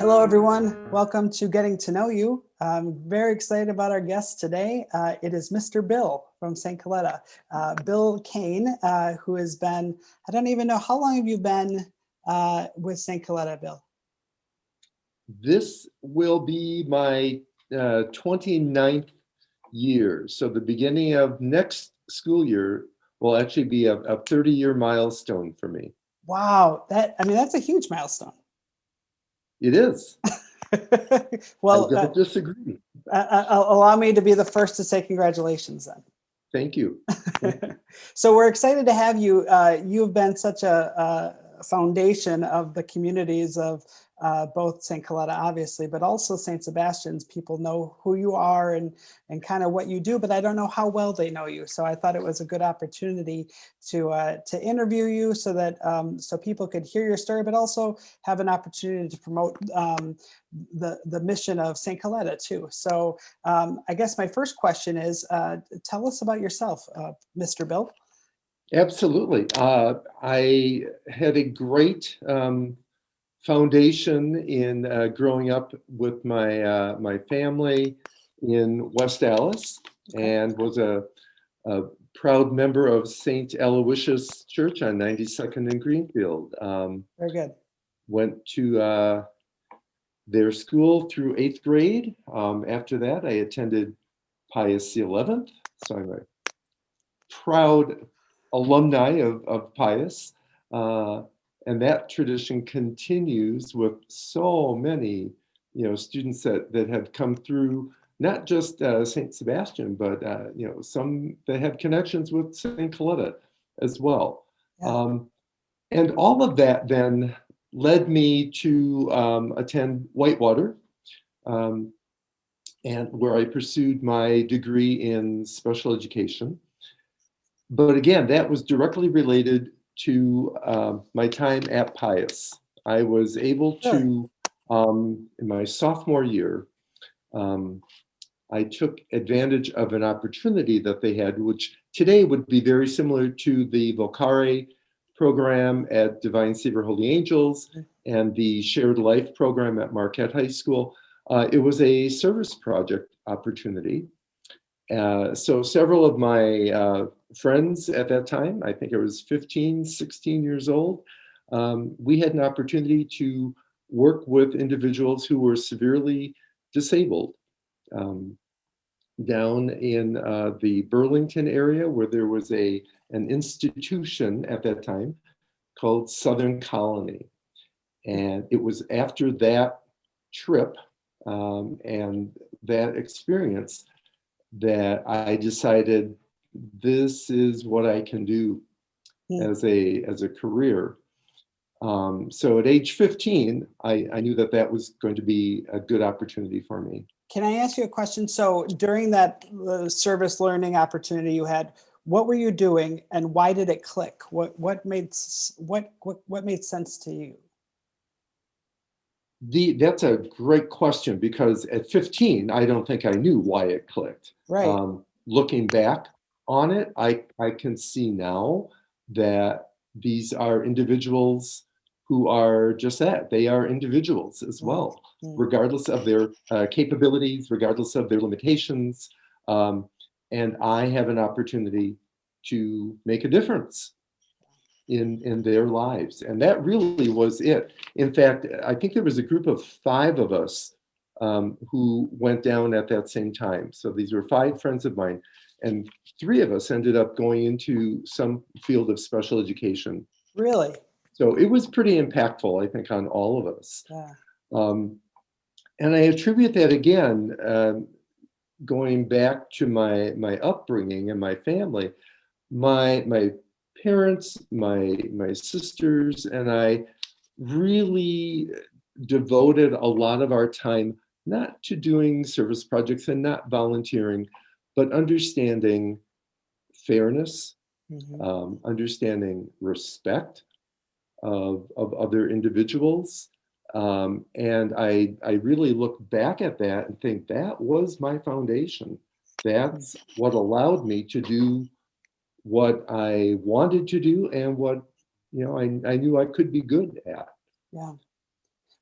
Hello, everyone. Welcome to Getting to Know You. I'm very excited about our guest today. It is Mr. Bill from St. Coletta. Bill Kane, who has been, I don't even know, how long have you been with St. Coletta, Bill? This will be my 29th year. So the beginning of next school year will actually be a 30-year milestone for me. Wow, that's a huge milestone. It is. Well, I don't disagree. allow me to be the first to say congratulations then. Thank you. So we're excited to have you. You've been such a foundation of the communities of both St. Coletta, obviously, but also St. Sebastian's. People know who you are and kind of what you do, but I don't know how well they know you. So I thought it was a good opportunity to interview you so that so people could hear your story, but also have an opportunity to promote the mission of St. Coletta too. So I guess my first question is, tell us about yourself, Mr. Bill. Absolutely. I had a great foundation in growing up with my family in West Allis, and was a proud member of St. Aloysius Church on 92nd and Greenfield. Very good. Went to their school through 8th grade. After that, I attended Pius XI, so I'm a proud alumni of Pius. And that tradition continues with so many, students that have come through, not just St. Sebastian, but some that have connections with St. Coletta as well. Yeah. And all of that then led me to attend Whitewater, and where I pursued my degree in special education. But again, that was directly related to my time at Pius. I was able to, in my sophomore year, I took advantage of an opportunity that they had, which today would be very similar to the Vocare program at Divine Savior Holy Angels and the Shared Life program at Marquette High School. It was a service project opportunity. So several of my friends at that time, I think I was 15, 16 years old, we had an opportunity to work with individuals who were severely disabled down in the Burlington area, where there was an institution at that time called Southern Colony. And it was after that trip and that experience that I decided this is what I can do as a career. So at age 15, I knew that was going to be a good opportunity for me. Can I ask you a question? So during that service learning opportunity you had, what were you doing and why did it click? What made sense to you? That's a great question, because at 15, I don't think I knew why it clicked. Right. Looking back on it, I can see now that these are individuals who are just that. They are individuals as well, regardless of their capabilities, regardless of their limitations. And I have an opportunity to make a difference in their lives. And that really was it. In fact, I think there was a group of 5 of us who went down at that same time. So these were 5 friends of mine, and 3 of us ended up going into some field of special education. Really? So it was pretty impactful, I think, on all of us. Yeah. And I attribute that again, going back to my upbringing and my family. My parents, my sisters, and I really devoted a lot of our time not to doing service projects and not volunteering, but understanding fairness, understanding respect of other individuals. And I really look back at that and think that was my foundation. That's what allowed me to do what I wanted to do and what I knew I could be good at. Yeah.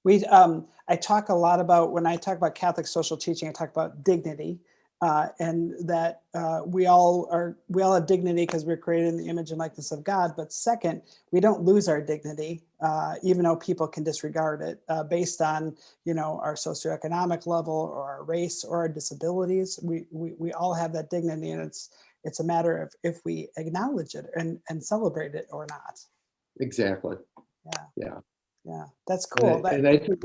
I talk a lot about, when I talk about Catholic social teaching, I talk about dignity, and that we all have dignity because we're created in the image and likeness of God. But second, we don't lose our dignity, even though people can disregard it based on, our socioeconomic level or our race or our disabilities. We all have that dignity, and it's a matter of if we acknowledge it and celebrate it or not. Exactly. Yeah. Yeah. Yeah, that's cool. And I think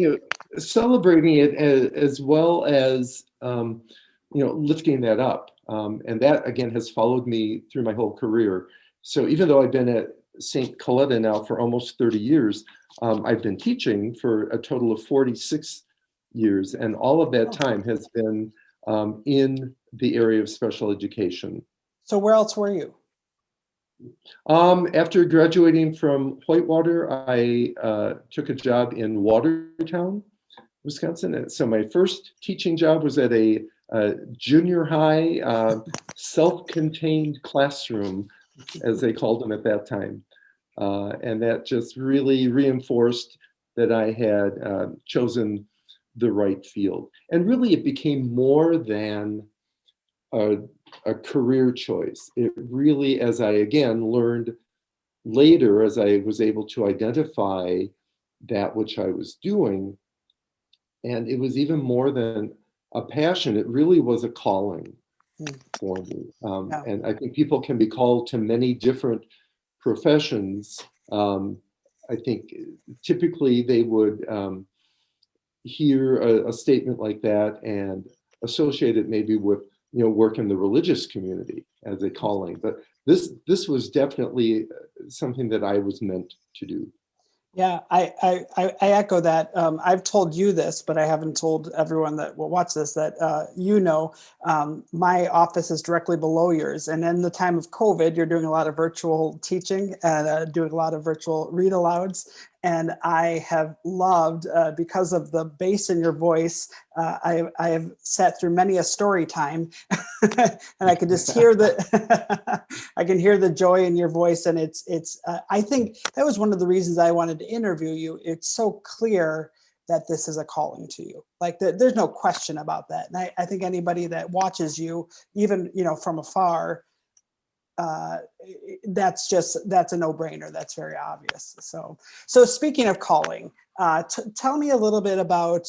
celebrating it as well as lifting that up, and that again has followed me through my whole career. So even though I've been at St. Coletta now for almost 30 years, I've been teaching for a total of 46 years, and all of that time has been in the area of special education. So where else were you? After graduating from Whitewater, I took a job in Watertown, Wisconsin. And so my first teaching job was at a junior high self-contained classroom, as they called them at that time. And that just really reinforced that I had chosen the right field. And really it became more than a career choice. It really, as I again learned later, as I was able to identify that which I was doing, and it was even more than a passion, it really was a calling for me. And I think people can be called to many different professions. I think typically they would hear a statement like that and associate it maybe with work in the religious community as a calling, but this was definitely something that I was meant to do. Yeah, I echo that. I've told you this, but I haven't told everyone that will watch this that my office is directly below yours. And in the time of COVID, you're doing a lot of virtual teaching and doing a lot of virtual read alouds. And I have loved, because of the bass in your voice, I have sat through many a story time, and I can just hear I can hear the joy in your voice. And I think that was one of the reasons I wanted to interview you. It's so clear that this is a calling to you. Like there's no question about that. And I think anybody that watches you, even, from afar, that's a no-brainer. That's very obvious. So speaking of calling, tell me a little bit about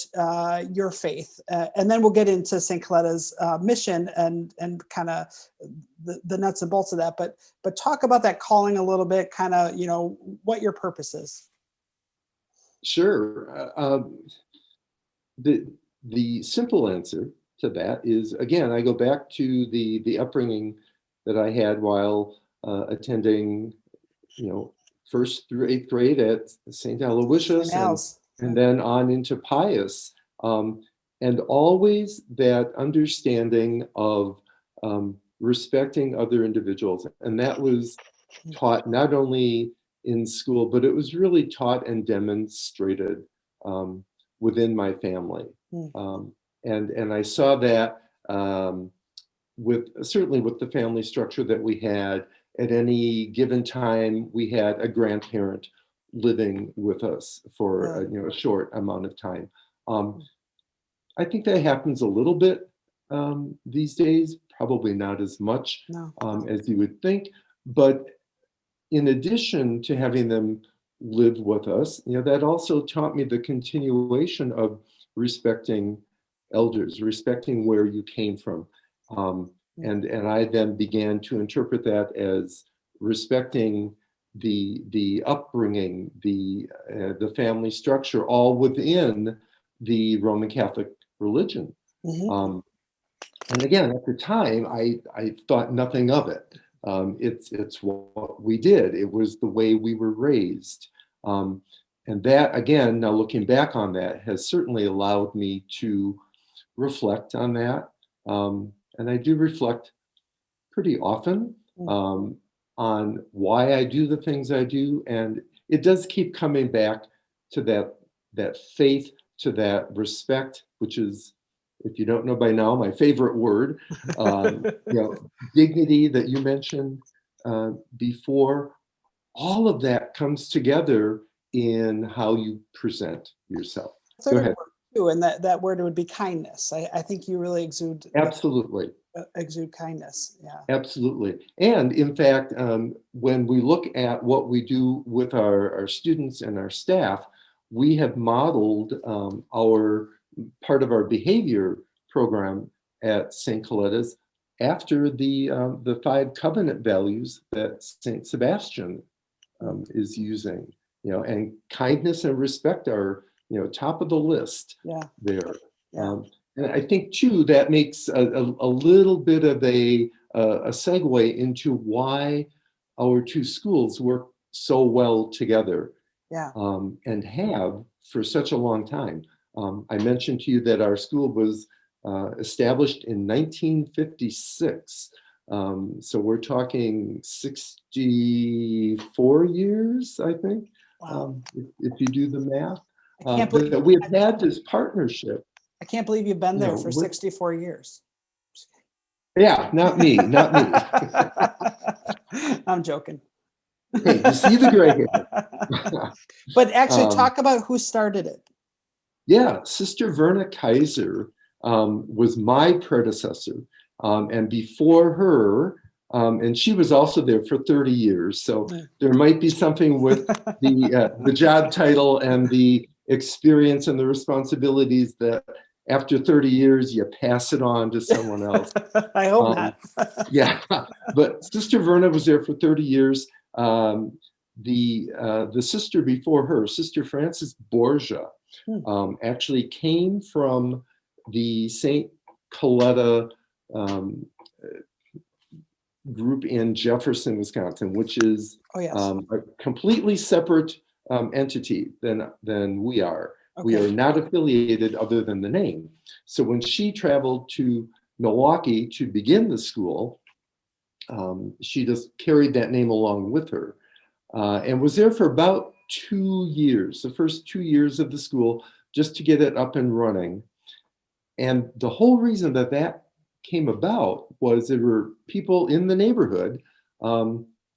your faith, and then we'll get into St. Coletta's mission and kind of the nuts and bolts of that. But talk about that calling a little bit, kind of, what your purpose is. Sure. The simple answer to that is, again, I go back to the upbringing that I had while attending, first through 8th grade at St. Aloysius, and then on into Pius, and always that understanding of respecting other individuals. And that was taught not only in school, but it was really taught and demonstrated within my family. And I saw that certainly with the family structure that we had. At any given time, we had a grandparent living with us for a short amount of time. I think that happens a little bit these days, probably not as much as you would think. But in addition to having them live with us, that also taught me the continuation of respecting elders, respecting where you came from. And I then began to interpret that as respecting the upbringing, the family structure, all within the Roman Catholic religion. And again, at the time, I thought nothing of it. It's what we did. It was the way we were raised. And that, again, now looking back on that, has certainly allowed me to reflect on that. And I do reflect pretty often on why I do the things I do. And it does keep coming back to that faith, to that respect, which is, if you don't know by now, my favorite word. Dignity that you mentioned before. All of that comes together in how you present yourself. Third Go word ahead. too, and that word would be kindness. I think you really Absolutely. exude kindness. Yeah. Absolutely. And in fact, when we look at what we do with our students and our staff, we have modeled our part of our behavior program at St. Coletta's after the five covenant values that St. Sebastian is using. And kindness and respect are top of the list Yeah. there. Yeah. And I think too that makes a little bit of a segue into why our two schools work so well together, Yeah. and have for such a long time. I mentioned to you that our school was established in 1956. So we're talking 64 years, I think, Wow. if you do the math. I can't believe That we have had this partnership. I can't believe you've been there for with, 64 years. yeah, not me, not me. I'm joking. Hey, you see the gray hair. But actually, Um, talk about who started it. Yeah, Sister Verna Kaiser was my predecessor. And before her, and she was also there for 30 years. So there might be something with the job title and the experience and the responsibilities that after 30 years, you pass it on to someone else. I hope not. Yeah, but Sister Verna was there for 30 years. The sister before her, Sister Frances Borgia, actually came from the St. Coletta group in Jefferson, Wisconsin, which is Oh, yes. a completely separate entity than we are. Okay. We are not affiliated other than the name. So when she traveled to Milwaukee to begin the school, she just carried that name along with her, and was there for about 2 years, the first 2 years of the school, just to get it up and running. And the whole reason that that came about was there were people in the neighborhood,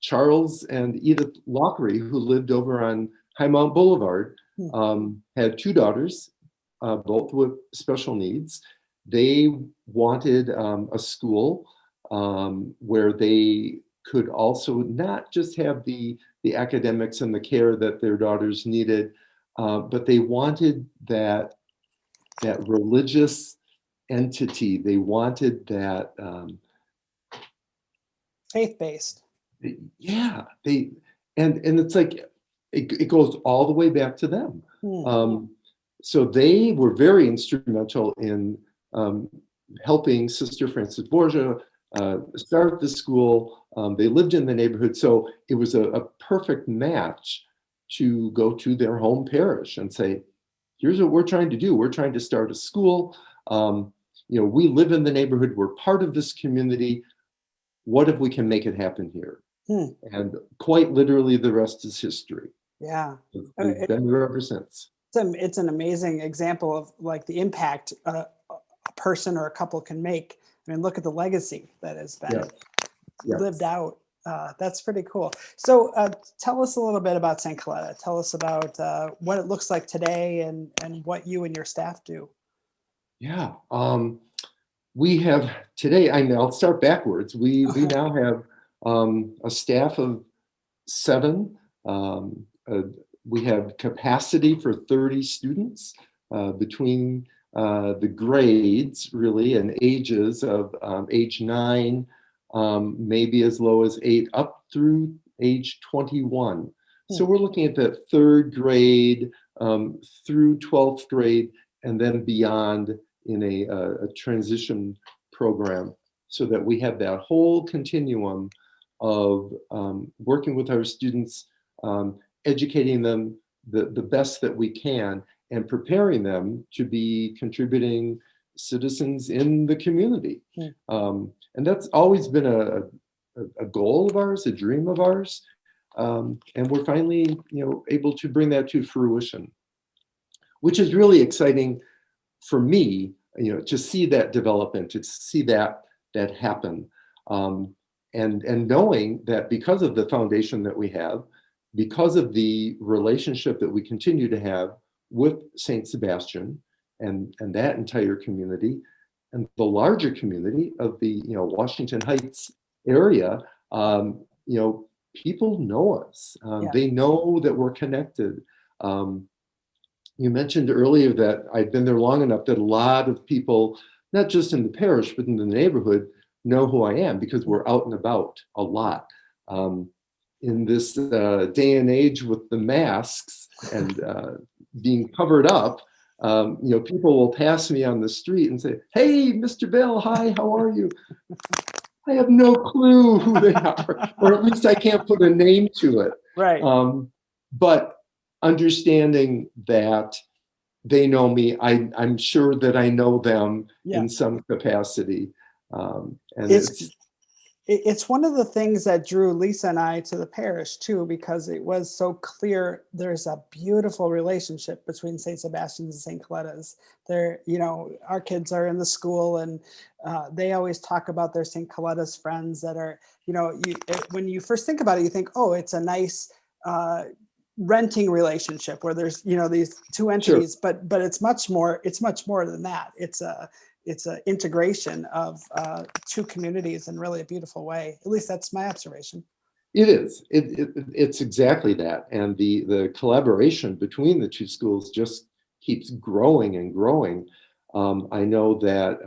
Charles and Edith Lockery, who lived over on Highmount Boulevard, had two daughters, both with special needs. They wanted a school where they could also not just have the academics and the care that their daughters needed, but they wanted that religious entity. They wanted that faith-based. Yeah, and it's like it goes all the way back to them. So they were very instrumental in helping Sister Frances Borgia start the school. They lived in the neighborhood, so it was a perfect match to go to their home parish and say, here's what we're trying to do. We're trying to start a school. We live in the neighborhood. We're part of this community. What if we can make it happen here? And quite literally, the rest is history. Yeah. We've been there ever since. It's an amazing example of like the impact a person or a couple can make. I mean, look at the legacy that has been lived out. That's pretty cool. So tell us a little bit about St. Coletta. Tell us about what it looks like today and what you and your staff do. Yeah. We have today, I'll start backwards. We now have a staff of 7. We have capacity for 30 students between the grades, really, and ages of age 9, maybe as low as 8, up through age 21. So we're looking at that 3rd grade through 12th grade, and then beyond in a transition program, so that we have that whole continuum of working with our students, educating them the best that we can, and preparing them to be contributing citizens in the community. And that's always been a goal of ours, a dream of ours. And we're finally, able to bring that to fruition, which is really exciting for me, to see that development, to see that happen. And knowing that because of the foundation that we have, because of the relationship that we continue to have with St. Sebastian and that entire community, and the larger community of the Washington Heights area. People know us. Yeah. They know that we're connected. You mentioned earlier that I've been there long enough that a lot of people, not just in the parish, but in the neighborhood, know who I am because we're out and about a lot. In this day and age with the masks and being covered up, people will pass me on the street and say, "Hey, Mr. Bell, hi, how are you?" I have no clue who they are, or at least I can't put a name to it. Right. But understanding that they know me, I'm sure that I know them in some capacity. And it's one of the things that drew Lisa and I to the parish too, because it was so clear there's a beautiful relationship between St. Sebastian's and St. Coletta's. They're, our kids are in the school, and they always talk about their St. Coletta's friends that are, when you first think about it, you think, oh, it's a nice renting relationship where there's, these two entities, sure. but it's much more than that. It's an integration of two communities in really a beautiful way. At least that's my observation. It is. It's exactly that. And the collaboration between the two schools just keeps growing and growing. I know that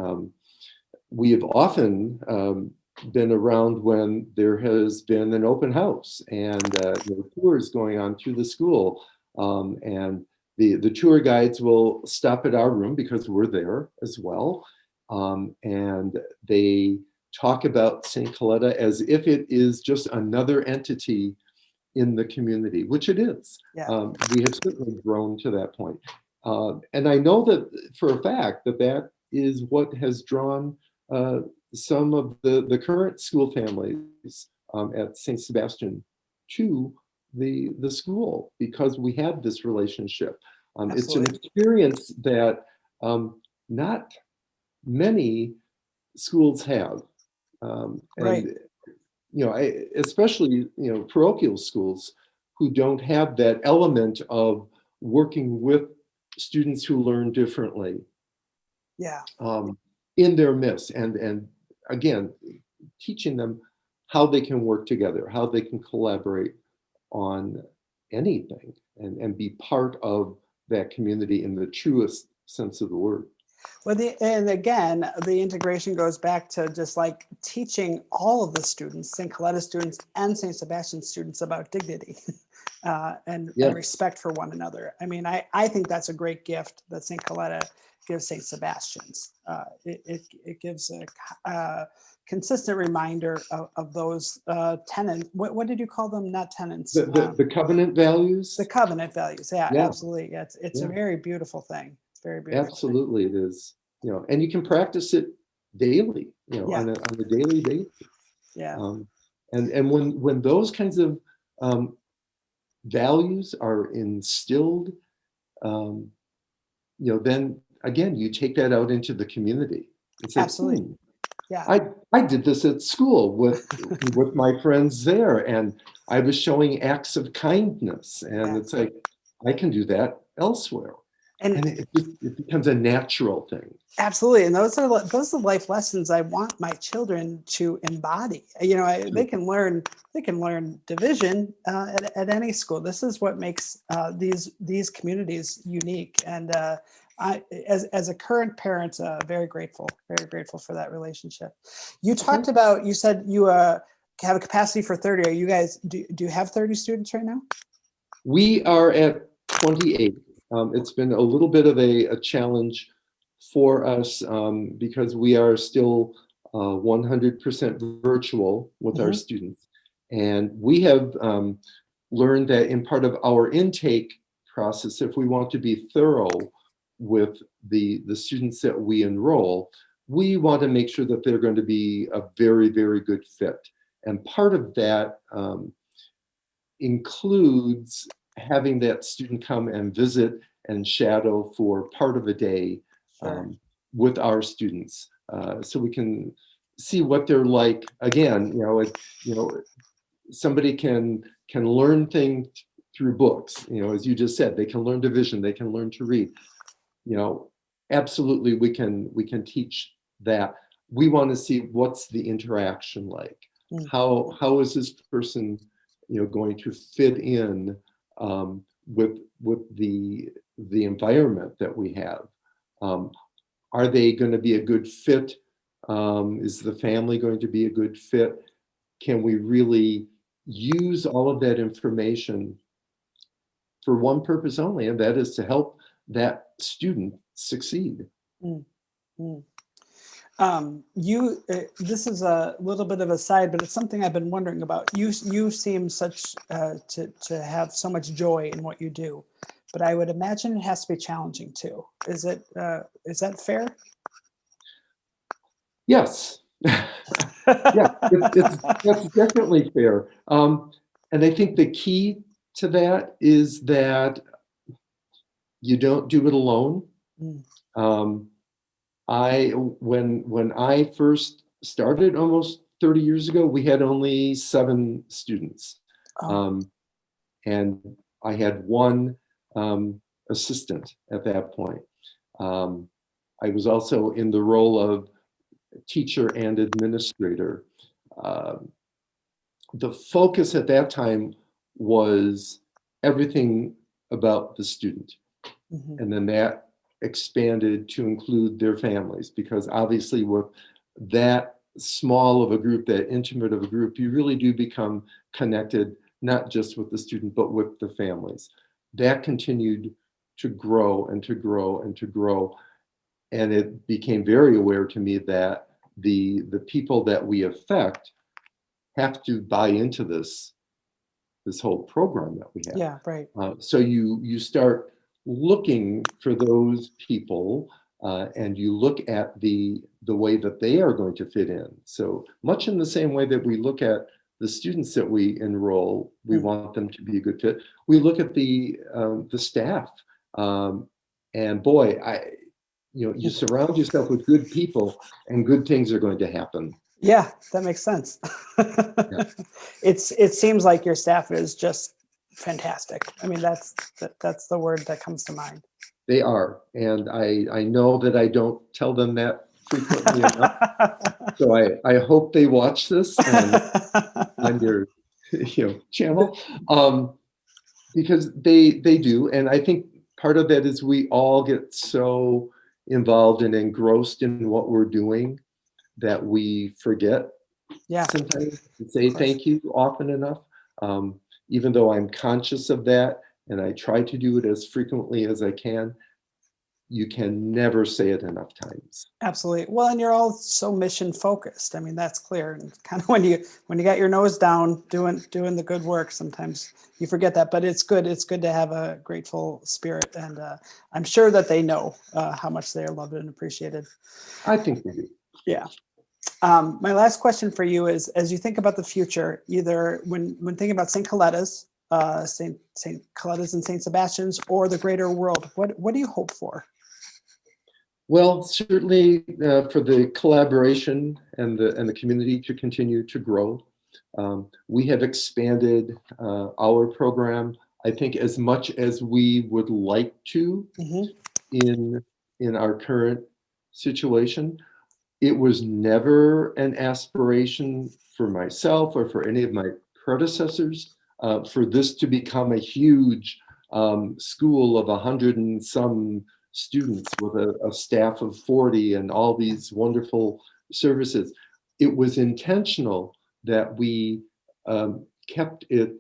we have often been around when there has been an open house and tours going on through the school. And the tour guides will stop at our room because we're there as well. And they talk about St. Coletta as if it is just another entity in the community, which it is. Yeah. We have certainly grown to that point. And I know that for a fact that is what has drawn some of the current school families at St. Sebastian to the school, because we had this relationship. It's an experience that not many schools have. Right. Especially, parochial schools who don't have that element of working with students who learn differently. Yeah. In their midst, and again, teaching them how they can work together, how they can collaborate on anything and be part of that community in the truest sense of the word. Well, and again, the integration goes back to just like teaching all of the students, St. Coletta students and St. Sebastian students, about dignity and respect for one another. I mean, I think that's a great gift that St. Coletta gives St. Sebastian's. It gives a consistent reminder of those tenants. What did you call them? Not tenants. The covenant values. The covenant values. Yeah. Absolutely. It's a very beautiful thing. Very beautiful. Absolutely, it is. And you can practice it daily. On a daily basis. Yeah. And when those kinds of values are instilled, then again you take that out into the community. It's absolutely. Yeah. I did this at school with my friends there, and I was showing acts of kindness, and it's like I can do that elsewhere. And it becomes a natural thing. Absolutely, and those are the life lessons I want my children to embody. They can learn division at any school. This is what makes these communities unique. And I, as a current parent, very grateful for that relationship. You talked about. You said you have a capacity for 30. Are you guys? Do you have 30 students right now? We are at 28. It's been a little bit of a challenge for us because we are still 100% virtual with our students. And we have learned that in part of our intake process, if we want to be thorough with the students that we enroll, we want to make sure that they're going to be a very, very good fit. And part of that includes having that student come and visit and shadow for part of a day with our students, so we can see what they're like. Again, somebody can learn things through books. As you just said, they can learn division, they can learn to read. Absolutely, we can teach that. We want to see what's the interaction like. Mm. How is this person, going to fit in with the environment that we have? Are they going to be a good fit? Is the family going to be a good fit? Can we really use all of that information for one purpose only, and that is to help that student succeed? Mm. Mm. This is a little bit of a side, but it's something I've been wondering about. You seem to have so much joy in what you do, but I would imagine it has to be challenging too. Is that fair? Yes. Yeah, that's definitely fair. And I think the key to that is that you don't do it alone. Mm. When I first started almost 30 years ago, we had only 7 students. Oh. And I had one assistant at that point. I was also in the role of teacher and administrator. The focus at that time was everything about the student. Mm-hmm. And then that expanded to include their families, because obviously with that small of a group, that intimate of a group, you really do become connected, not just with the student, but with the families. That continued to grow and to grow and to grow. And it became very aware to me that the people that we affect have to buy into this whole program that we have. Yeah, right. So you start looking for those people, and you look at the way that they are going to fit in. So much in the same way that we look at the students that we enroll, we want them to be a good fit. We look at the staff, and boy, you surround yourself with good people, and good things are going to happen. Yeah, that makes sense. Yeah. It seems like your staff is just fantastic. I mean, that's the word that comes to mind. They are, and I know that I don't tell them that frequently enough. So I hope they watch this on your channel, because they do, and I think part of that is we all get so involved and engrossed in what we're doing that we forget sometimes to say thank you often enough. Even though I'm conscious of that and I try to do it as frequently as I can, you can never say it enough times. Absolutely. Well, and you're all so mission focused. I mean, that's clear. And kind of when you got your nose down doing the good work, sometimes you forget that. But it's good. It's good to have a grateful spirit, and I'm sure that they know how much they are loved and appreciated. I think they do. Yeah. My last question for you is, as you think about the future, either when thinking about St. Coletta's, St. Coletta's and St. Sebastian's, or the greater world, what do you hope for? Well, certainly for the collaboration and the community to continue to grow. We have expanded our program, I think, as much as we would like to in our current situation. It was never an aspiration for myself or for any of my predecessors for this to become a huge school of 100 and some students with a staff of 40 and all these wonderful services. It was intentional that we kept it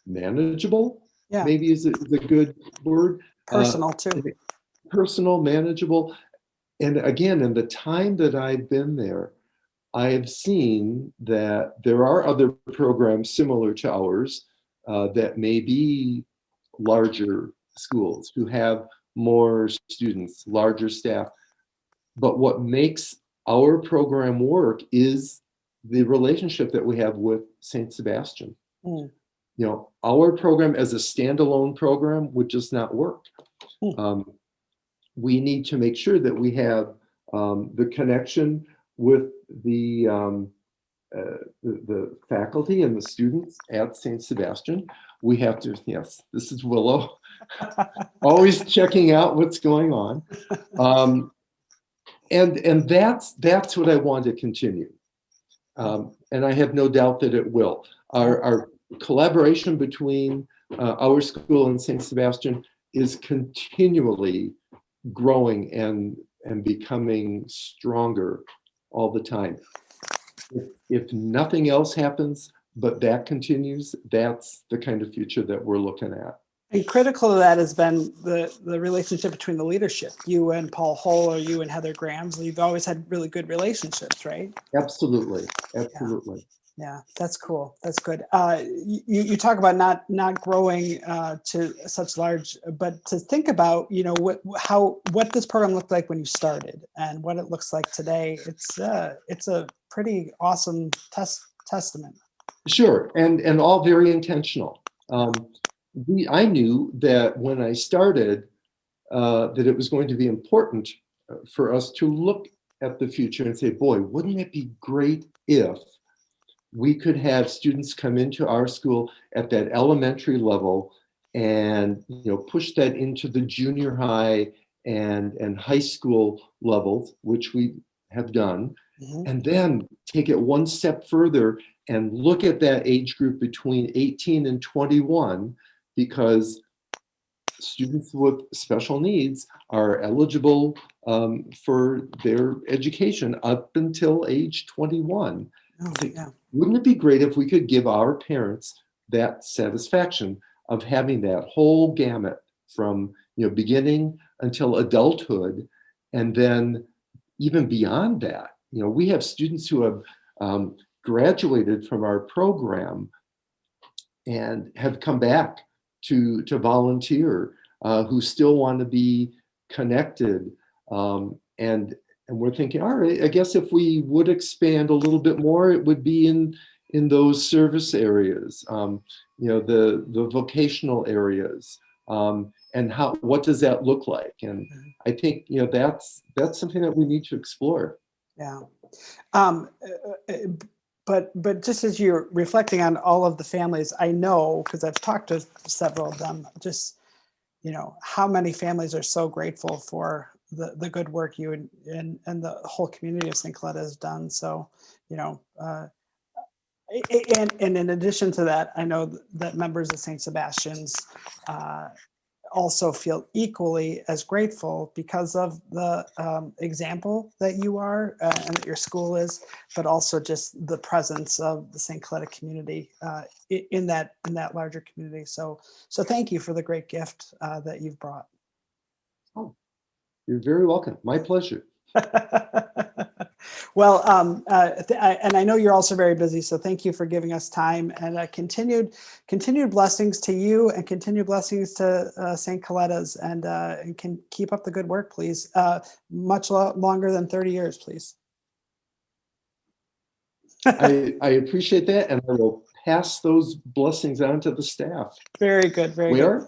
manageable, maybe is a good word. Personal too. Personal, manageable. And again, in the time that I've been there, I have seen that there are other programs similar to ours that may be larger schools who have more students, larger staff. But what makes our program work is the relationship that we have with St. Sebastian. Our program as a standalone program would just not work. We need to make sure that we have the connection with the the faculty and the students at St. Sebastian, we have to, yes, this is Willow, always checking out what's going on. And that's what I want to continue. And I have no doubt that it will. Our collaboration between our school and St. Sebastian is continually growing and becoming stronger all the time. If nothing else happens, but that continues, that's the kind of future that we're looking at. And critical to that has been the relationship between the leadership, you and Paul Hull, or you and Heather Grams. You've always had really good relationships, right? Absolutely, absolutely. Yeah, that's cool. That's good. You talk about not growing to such large, but to think about, you know, what this program looked like when you started and what it looks like today. It's a pretty awesome testament. Sure, and all very intentional. I knew that when I started, that it was going to be important for us to look at the future and say, boy, wouldn't it be great if we could have students come into our school at that elementary level and, you know, push that into the junior high and high school levels, which we have done, and then take it one step further and look at that age group between 18 and 21, because students with special needs are eligible for their education up until age 21. Oh, yeah. Wouldn't it be great if we could give our parents that satisfaction of having that whole gamut from, you know, beginning until adulthood, and then even beyond that? You know, we have students who have graduated from our program and have come back to volunteer, who still want to be connected, and we're thinking, all right, I guess if we would expand a little bit more, it would be in those service areas, you know, the vocational areas, and what does that look like? And I think, you know, that's something that we need to explore. Yeah. But just as you're reflecting on all of the families, I know, because I've talked to several of them, just, you know, how many families are so grateful for the good work you and the whole community of St. Coletta has done. So, you know, and in addition to that, I know that members of St. Sebastian's also feel equally as grateful because of the example that you are and that your school is, but also just the presence of the St. Coletta community in that larger community. So thank you for the great gift that you've brought. Oh, you're very welcome. My pleasure. Well, and I know you're also very busy, so thank you for giving us time, and continued blessings to you, and continued blessings to St. Coletta's, and can keep up the good work, please. Much longer than 30 years, please. I appreciate that, and I will pass those blessings on to the staff. Very good. Very good. Where?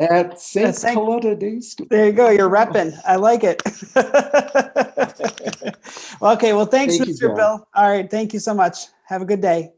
At St. Coletta Day School. There you go. You're repping. I like it. Okay. Well, thanks, Mr. Bill. All right. Thank you so much. Have a good day.